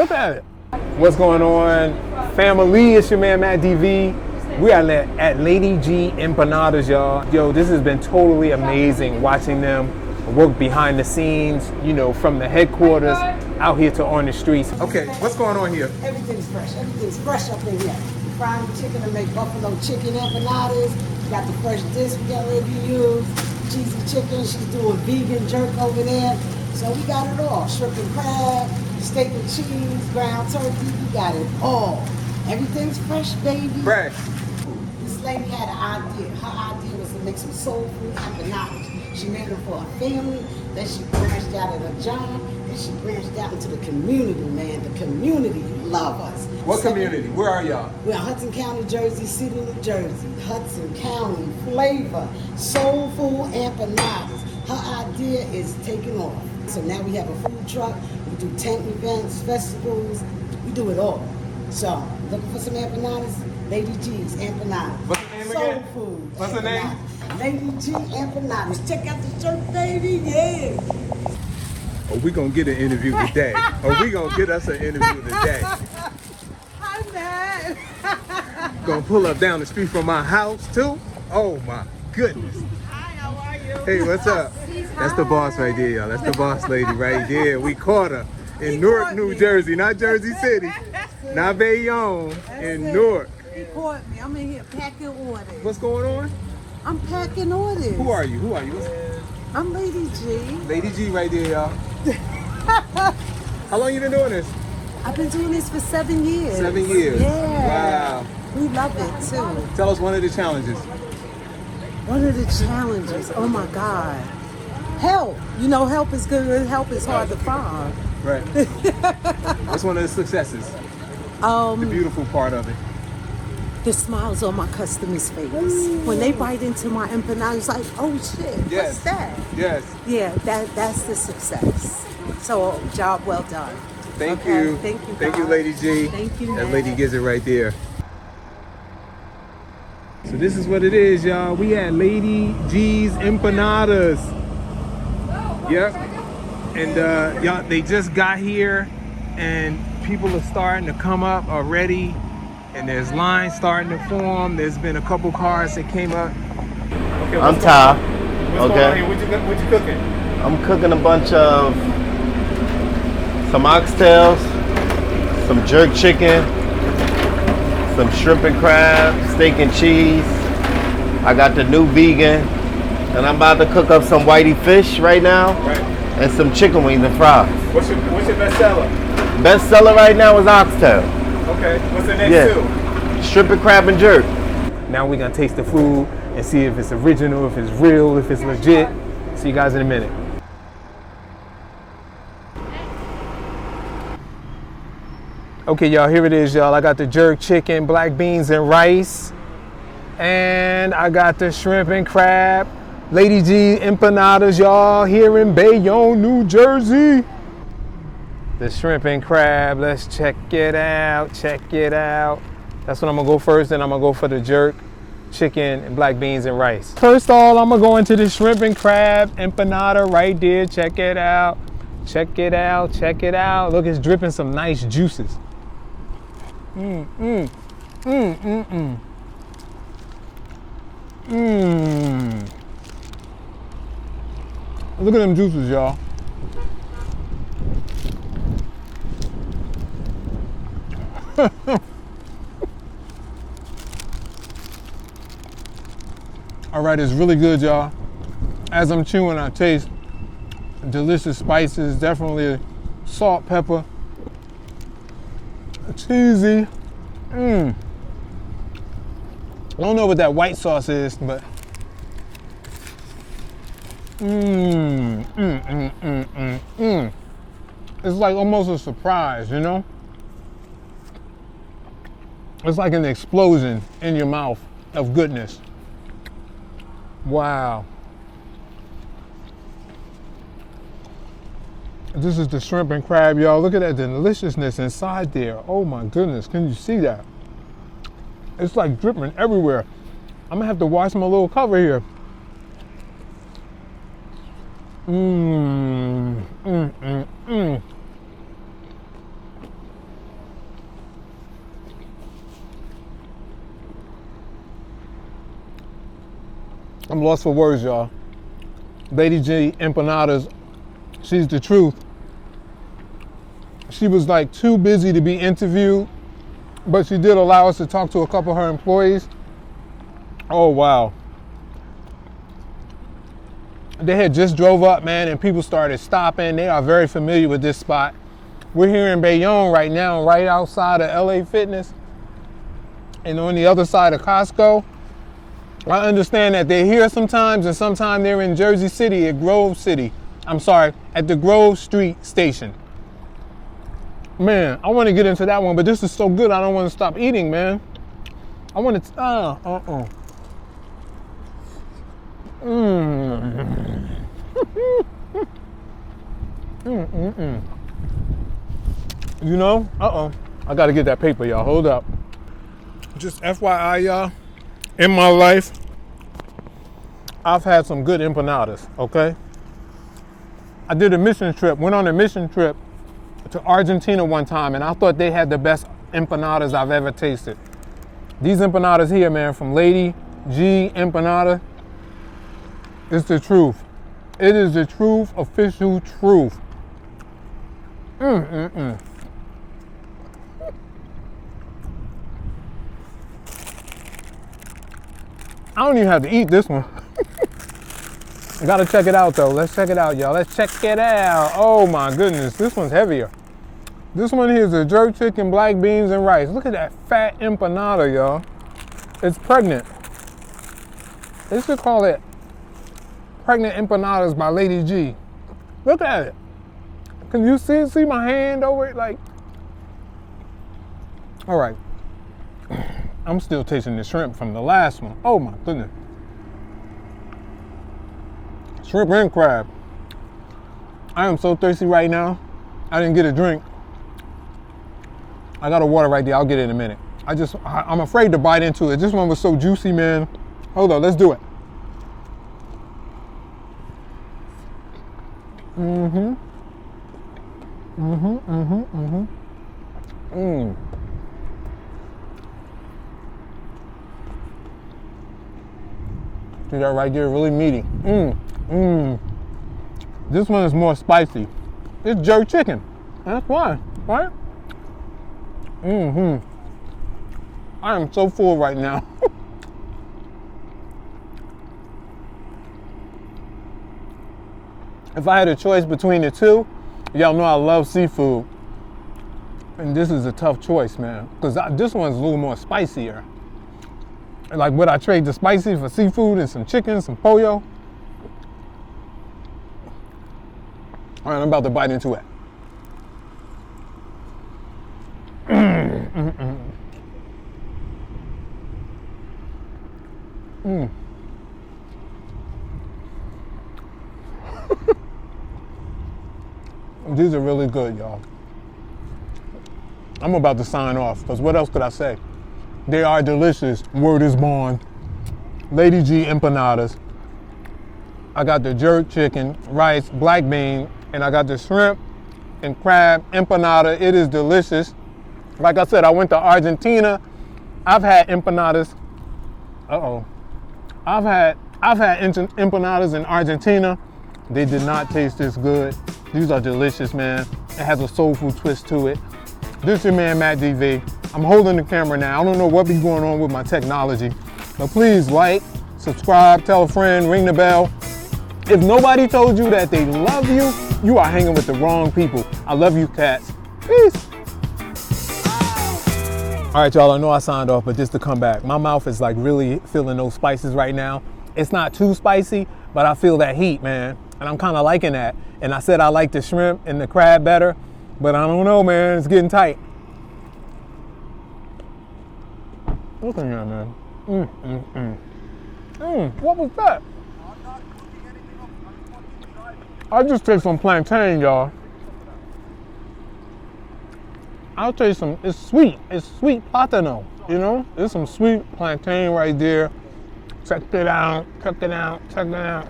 look at it. What's going on, family? It's your man Matt DV. We are at Lady G Empanadas, y'all. Yo, this has been totally amazing watching them work behind the scenes, you know, from the headquarters out here to on the streets. Okay, what's going on here? Everything's fresh. Everything's fresh up in here. Frying chicken to make buffalo chicken empanadas. We got the fresh disc we got ready to use. Cheesy chicken. She's doing vegan jerk over there. So we got it all. Shrimp and crab, steak and cheese, ground turkey. We got it all. Everything's fresh, baby. Fresh. This lady had an idea. Her idea was to make some soul food empanadas. She made them for her family. Then she branched out at her job. Then she branched out into the community, man. The community love us. What community? Where are y'all? We're in Hudson County, Jersey City, New Jersey. Hudson County flavor, soul food empanadas. Her idea is taking off. So now we have a food truck. We do tent events, festivals. We do it all. So looking for some empanadas? Lady G's empanadas. What's the name soul again? food. What's the name? Lady G empanadas. Check out the shirt, baby. Yeah. Are we gonna get an interview today? Are we gonna get us an interview today? Hi, Matt. Gonna pull up down the street from my house too? Oh my goodness. Hi, how are you? Hey, what's up? That's the boss right there, y'all. That's the boss lady right there. We caught her in Newark, New Jersey, not Jersey City, not Bayonne, in Newark. He caught me. I'm in here packing orders. What's going on? I'm packing orders. Who are you? Who are you? I'm Lady G. Lady G right there, y'all. How long you been doing this? I've been doing this for 7 years. 7 years. Yeah. Wow. We love it too. Tell us one of the challenges. One of the challenges, oh my God. Help. You know, help is good, help is hard to find. Right. What's one of the successes? The beautiful part of it. The smiles on my customers' face. When they bite into my empanada, it's like, oh shit, Yes. what's that? Yes. Yeah, that's the success. So, job well done. Thank Okay, you. thank you, Thank you, guys. Lady G. Thank you, That Matt. lady gives it right there. So this is what it is, y'all. We had Lady G's Empanadas. Yep. And y'all, they just got here, and people are starting to come up already, and there's lines starting to form. There's been a couple cars that came up. Okay, I'm Ty. What's going on here? What you cooking? I'm cooking a bunch of some oxtails, some jerk chicken, some shrimp and crab, steak and cheese. I got the new vegan, and I'm about to cook up some whitey fish right now, Right. and some chicken wings and fries. What's your best seller? Best seller right now is oxtail. Okay. What's the next two? Shrimp and crab and jerk. Now we're gonna taste the food and see if it's original, if it's real, if it's legit. See you guys in a minute. Okay, y'all, here it is, y'all. I got the jerk chicken, black beans and rice. And I got the shrimp and crab. Lady G empanadas, y'all, here in Bayonne, New Jersey. The shrimp and crab, let's check it out, check it out. That's what I'm gonna go first, then I'm gonna go for the jerk, chicken, and black beans and rice. First of all, I'm gonna go into the shrimp and crab empanada right there. Check it out, check it out, check it out. Look, it's dripping some nice juices. Mmm. Look at them juices, y'all. All right, it's really good, y'all. As I'm chewing, I taste delicious spices, definitely salt, pepper, cheesy. I don't know what that white sauce is, but it's like almost a surprise, you know? It's like an explosion in your mouth of goodness. Wow. This is the shrimp and crab, y'all. Look at that deliciousness inside there. Oh my goodness, can you see that? It's like dripping everywhere. I'm gonna have to wash my little cover here. I'm lost for words, y'all. Lady G Empanadas, she's the truth. She was like too busy to be interviewed, but she did allow us to talk to a couple of her employees. Oh, wow. They had just drove up, man, and people started stopping. They are very familiar with this spot. We're here in Bayonne right now, right outside of LA Fitness and on the other side of Costco. I understand that they're here sometimes, and sometimes they're in Jersey City at Grove City. I'm sorry, at the Grove Street station. Man, I want to get into that one, but this is so good, I don't want to stop eating, man. I want to, You know, I got to get that paper, y'all. Hold up. Just FYI, y'all, in my life, I've had some good empanadas, okay? I did a mission trip, went on a mission trip to Argentina one time, and I thought they had the best empanadas I've ever tasted. These empanadas here, man, from Lady G Empanada, it's the truth. It is the truth, official truth. I don't even have to eat this one. I gotta check it out though. Let's check it out, y'all. Let's check it out. Oh my goodness, this one's heavier. This one here is a jerk chicken, black beans, and rice. Look at that fat empanada, y'all. It's pregnant. They should call it Pregnant Empanadas by Lady G. Look at it. Can you see my hand over it? Like, all right. I'm still tasting the shrimp from the last one. Oh my goodness. Shrimp and crab. I am so thirsty right now. I didn't get a drink. I got a water right there. I'll get it in a minute. I'm afraid to bite into it. This one was so juicy, man. Hold on, let's do it. See that right there, really meaty. This one is more spicy. It's jerk chicken. That's why, right? I am so full right now. If I had a choice between the two, y'all know I love seafood. And this is a tough choice, man. Because this one's a little more spicier. Like, would I trade the spicy for seafood and some chicken, some pollo? All right, I'm about to bite into it. These are really good, y'all. I'm about to sign off, because what else could I say? They are delicious. Word is born. Lady G Empanadas. I got the jerk chicken, rice, black bean, and I got the shrimp and crab empanada. It is delicious. Like I said, I went to Argentina. I've had empanadas. I've had empanadas in Argentina. They did not taste this good. These are delicious, man. It has a soulful twist to it. This is your man, Matt DV. I'm holding the camera now. I don't know what be going on with my technology, but please like, subscribe, tell a friend, ring the bell. If nobody told you that they love you, you are hanging with the wrong people. I love you, cats. Peace. All right, y'all, I know I signed off, but just to come back, my mouth is like really feeling those spices right now. It's not too spicy, but I feel that heat, man. And I'm kind of liking that. And I said I like the shrimp and the crab better, but I don't know, man. It's getting tight. Look at that, man. What was that? I just taste some plantain, y'all. I'll taste some, it's sweet platano, you know? There's some sweet plantain right there. Check it out, check it out, check it out.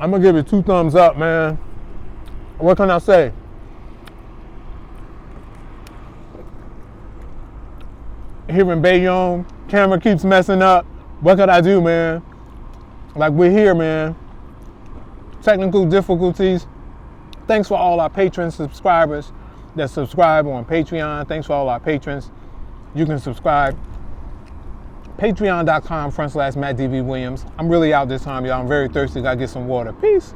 I'm gonna give it 2 thumbs up, man. what can I say? Here in Bayonne, camera keeps messing up. What could I do, man? Like, we're here, man. Technical difficulties. Thanks for all our patron subscribers that subscribe on Patreon. Thanks for all our patrons. You can subscribe. Patreon.com/Matt DV Williams. I'm really out this time, y'all. I'm very thirsty. Gotta get some water. Peace.